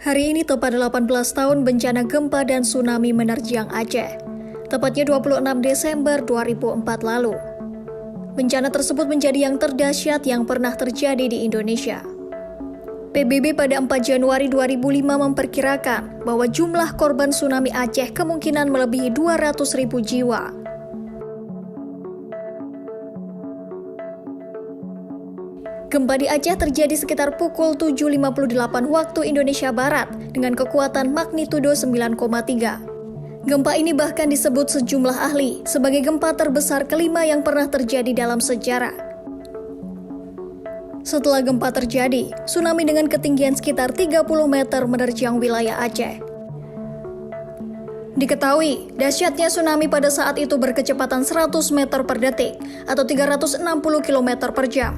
Hari ini tepat 18 tahun bencana gempa dan tsunami menerjang Aceh. Tepatnya 26 Desember 2004 lalu. Bencana tersebut menjadi yang terdahsyat yang pernah terjadi di Indonesia. PBB pada 4 Januari 2005 memperkirakan bahwa jumlah korban tsunami Aceh kemungkinan melebihi 200.000 jiwa. Gempa di Aceh terjadi sekitar pukul 7.58 waktu Indonesia Barat dengan kekuatan magnitudo 9,3. Gempa ini bahkan disebut sejumlah ahli sebagai gempa terbesar kelima yang pernah terjadi dalam sejarah. Setelah gempa terjadi, tsunami dengan ketinggian sekitar 30 meter menerjang wilayah Aceh. Diketahui, dahsyatnya tsunami pada saat itu berkecepatan 100 meter per detik atau 360 km per jam.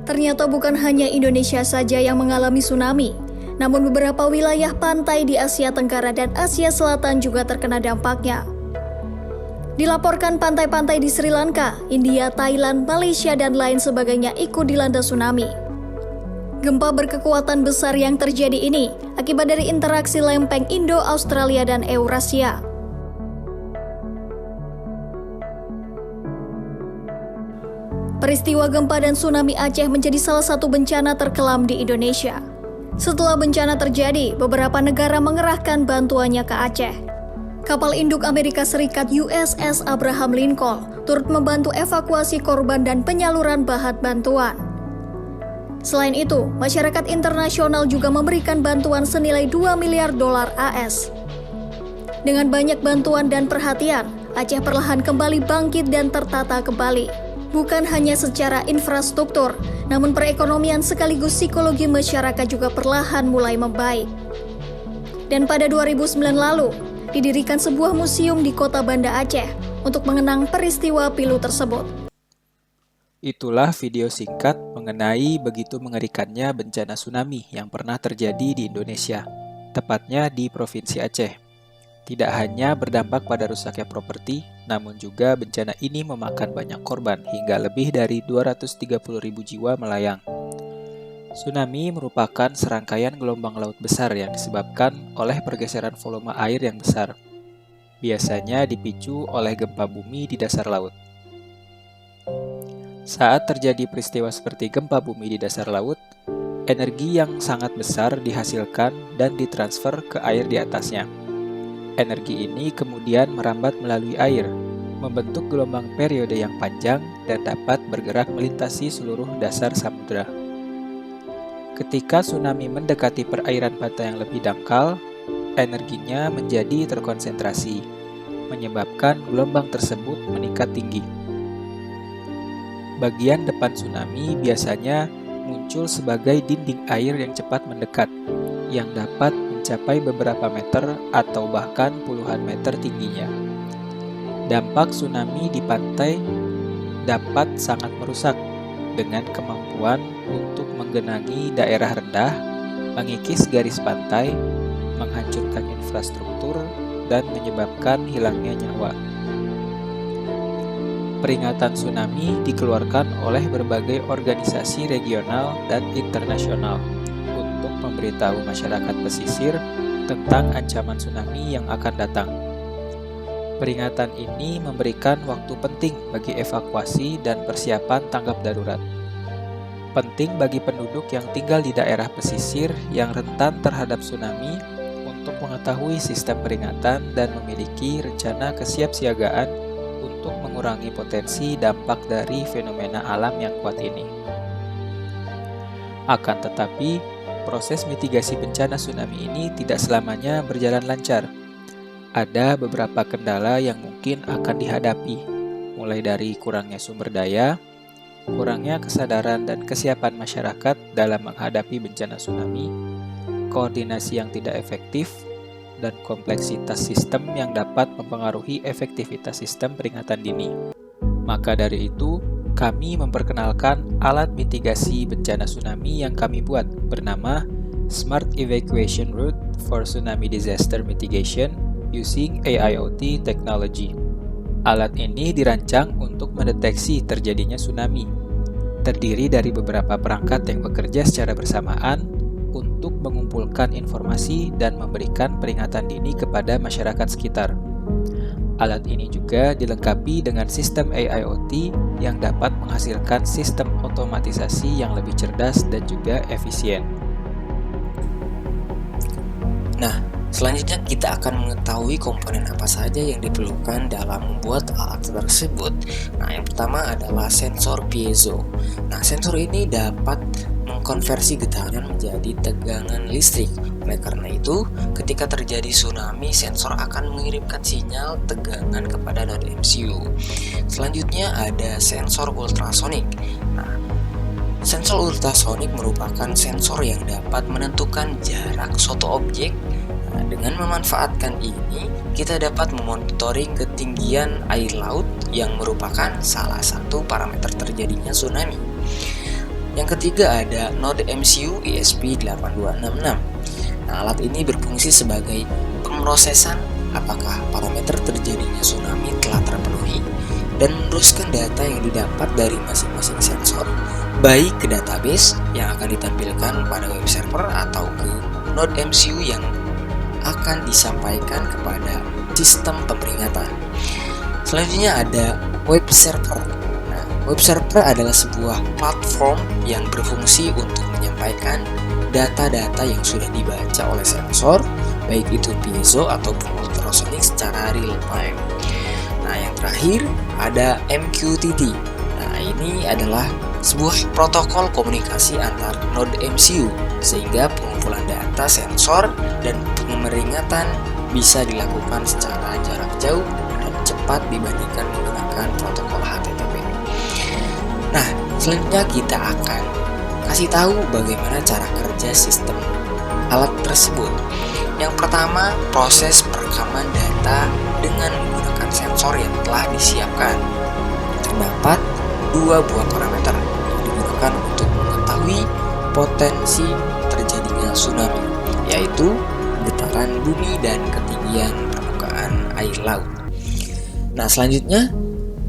Ternyata bukan hanya Indonesia saja yang mengalami tsunami, namun beberapa wilayah pantai di Asia Tenggara dan Asia Selatan juga terkena dampaknya. Dilaporkan pantai-pantai di Sri Lanka, India, Thailand, Malaysia, dan lain sebagainya ikut dilanda tsunami. Gempa berkekuatan besar yang terjadi ini akibat dari interaksi lempeng Indo-Australia dan Eurasia. Peristiwa gempa dan tsunami Aceh menjadi salah satu bencana terkelam di Indonesia. Setelah bencana terjadi, beberapa negara mengerahkan bantuannya ke Aceh. Kapal induk Amerika Serikat USS Abraham Lincoln turut membantu evakuasi korban dan penyaluran bahan bantuan. Selain itu, masyarakat internasional juga memberikan bantuan senilai 2 miliar dolar AS. Dengan banyak bantuan dan perhatian, Aceh perlahan kembali bangkit dan tertata kembali. Bukan hanya secara infrastruktur, namun perekonomian sekaligus psikologi masyarakat juga perlahan mulai membaik. Dan pada 2009 lalu, didirikan sebuah museum di kota Banda Aceh untuk mengenang peristiwa pilu tersebut. Itulah video singkat mengenai begitu mengerikannya bencana tsunami yang pernah terjadi di Indonesia, tepatnya di Provinsi Aceh. Tidak hanya berdampak pada rusaknya properti, namun juga bencana ini memakan banyak korban hingga lebih dari 230.000 jiwa melayang. Tsunami merupakan serangkaian gelombang laut besar yang disebabkan oleh pergeseran volume air yang besar. Biasanya dipicu oleh gempa bumi di dasar laut. Saat terjadi peristiwa seperti gempa bumi di dasar laut, energi yang sangat besar dihasilkan dan ditransfer ke air di atasnya. Energi ini kemudian merambat melalui air, membentuk gelombang periode yang panjang dan dapat bergerak melintasi seluruh dasar samudera. Ketika tsunami mendekati perairan pantai yang lebih dangkal, energinya menjadi terkonsentrasi, menyebabkan gelombang tersebut meningkat tinggi. Bagian depan tsunami biasanya muncul sebagai dinding air yang cepat mendekat, yang dapat mencapai beberapa meter atau bahkan puluhan meter tingginya. Dampak tsunami di pantai dapat sangat merusak dengan kemampuan untuk menggenangi daerah rendah, mengikis garis pantai, menghancurkan infrastruktur, dan menyebabkan hilangnya nyawa. Peringatan tsunami dikeluarkan oleh berbagai organisasi regional dan internasional untuk memberitahu masyarakat pesisir tentang ancaman tsunami yang akan datang. Peringatan ini memberikan waktu penting bagi evakuasi dan persiapan tanggap darurat. Penting bagi penduduk yang tinggal di daerah pesisir yang rentan terhadap tsunami untuk mengetahui sistem peringatan dan memiliki rencana kesiapsiagaan untuk mengurangi potensi dampak dari fenomena alam yang kuat ini. Akan tetapi, proses mitigasi bencana tsunami ini tidak selamanya berjalan lancar. Ada beberapa kendala yang mungkin akan dihadapi, mulai dari kurangnya sumber daya, kurangnya kesadaran dan kesiapan masyarakat dalam menghadapi bencana tsunami, koordinasi yang tidak efektif, dan kompleksitas sistem yang dapat mempengaruhi efektivitas sistem peringatan dini. Maka dari itu, kami memperkenalkan alat mitigasi bencana tsunami yang kami buat bernama Smart Evacuation Route for Tsunami Disaster Mitigation using AIoT Technology. Alat ini dirancang untuk mendeteksi terjadinya tsunami, terdiri dari beberapa perangkat yang bekerja secara bersamaan untuk mengumpulkan informasi dan memberikan peringatan dini kepada masyarakat sekitar. Alat ini juga dilengkapi dengan sistem AIoT yang dapat menghasilkan sistem otomatisasi yang lebih cerdas dan juga efisien. Nah, selanjutnya kita akan mengetahui komponen apa saja yang diperlukan dalam membuat alat tersebut. Nah, yang pertama adalah sensor piezo. Nah, sensor ini dapat mengkonversi getaran menjadi tegangan listrik. Oleh karena itu, ketika terjadi tsunami, sensor akan mengirimkan sinyal tegangan kepada node MCU. Selanjutnya ada sensor ultrasonik. Nah, sensor ultrasonik merupakan sensor yang dapat menentukan jarak suatu objek. Nah, dengan memanfaatkan ini, kita dapat memonitoring ketinggian air laut yang merupakan salah satu parameter terjadinya tsunami. Yang ketiga ada node MCU ESP8266. Nah, alat ini berfungsi sebagai pemrosesan apakah parameter terjadinya tsunami telah terpenuhi dan meneruskan data yang didapat dari masing-masing sensor baik ke database yang akan ditampilkan pada web server atau ke node MCU yang akan disampaikan kepada sistem pemeringatan. Selanjutnya ada web server. Nah, web server adalah sebuah platform yang berfungsi untuk menyampaikan data-data yang sudah dibaca oleh sensor, baik itu piezo ataupun ultrasonik secara real time. Nah, yang terakhir ada MQTT. Nah, ini adalah sebuah protokol komunikasi antar node MCU sehingga pengumpulan data sensor dan pemeringatan bisa dilakukan secara jarak jauh dan cepat dibandingkan menggunakan protokol HTTP. Nah, selanjutnya kita akan kasih tahu bagaimana cara kerja sistem alat tersebut. Yang pertama, proses perekaman data dengan menggunakan sensor yang telah disiapkan. Terdapat dua buah parameter yang digunakan untuk mengetahui potensi terjadinya tsunami, yaitu getaran bumi dan ketinggian permukaan air laut. Nah, selanjutnya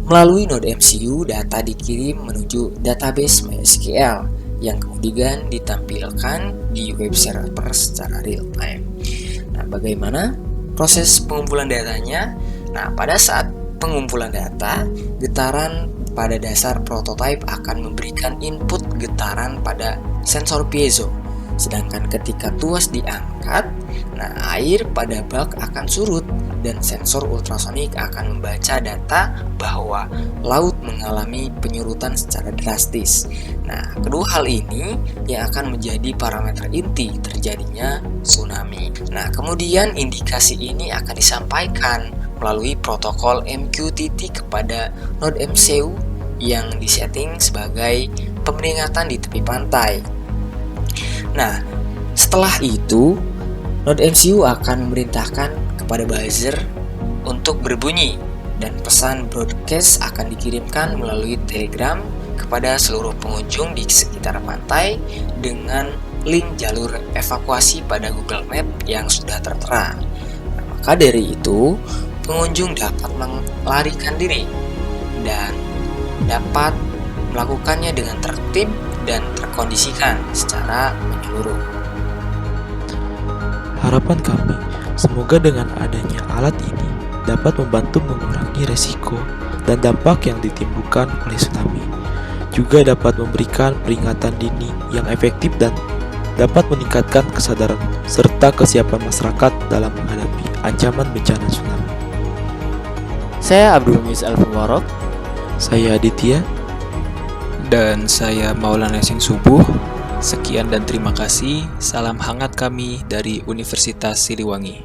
melalui node MCU data dikirim menuju database MySQL yang kemudian ditampilkan di web server secara real time. Nah, bagaimana proses pengumpulan datanya? Nah, pada saat pengumpulan data, getaran pada dasar prototipe akan memberikan input getaran pada sensor piezo. Sedangkan ketika tuas diangkat, nah air pada bak akan surut dan sensor ultrasonik akan membaca data bahwa laut mengalami penyurutan secara drastis. Nah, kedua hal ini yang akan menjadi parameter inti terjadinya tsunami. Nah, kemudian indikasi ini akan disampaikan melalui protokol MQTT kepada node MCU yang disetting sebagai pemeringatan di tepi pantai. Nah, setelah itu, node MCU akan memerintahkan kepada buzzer untuk berbunyi dan pesan broadcast akan dikirimkan melalui Telegram kepada seluruh pengunjung di sekitar pantai dengan link jalur evakuasi pada Google Map yang sudah tertera. Nah, maka dari itu, pengunjung dapat melarikan diri dan dapat melakukannya dengan tertib dan terkondisikan secara menyeluruh. Harapan kami, semoga dengan adanya alat ini dapat membantu mengurangi resiko dan dampak yang ditimbulkan oleh tsunami. Juga dapat memberikan peringatan dini yang efektif dan dapat meningkatkan kesadaran serta kesiapan masyarakat dalam menghadapi ancaman bencana tsunami. Saya Abdul Muiz Al-Mubarak. Saya Aditya. Dan saya Maulana Yasin Subuh. Sekian dan terima kasih. Salam hangat kami dari Universitas Siliwangi.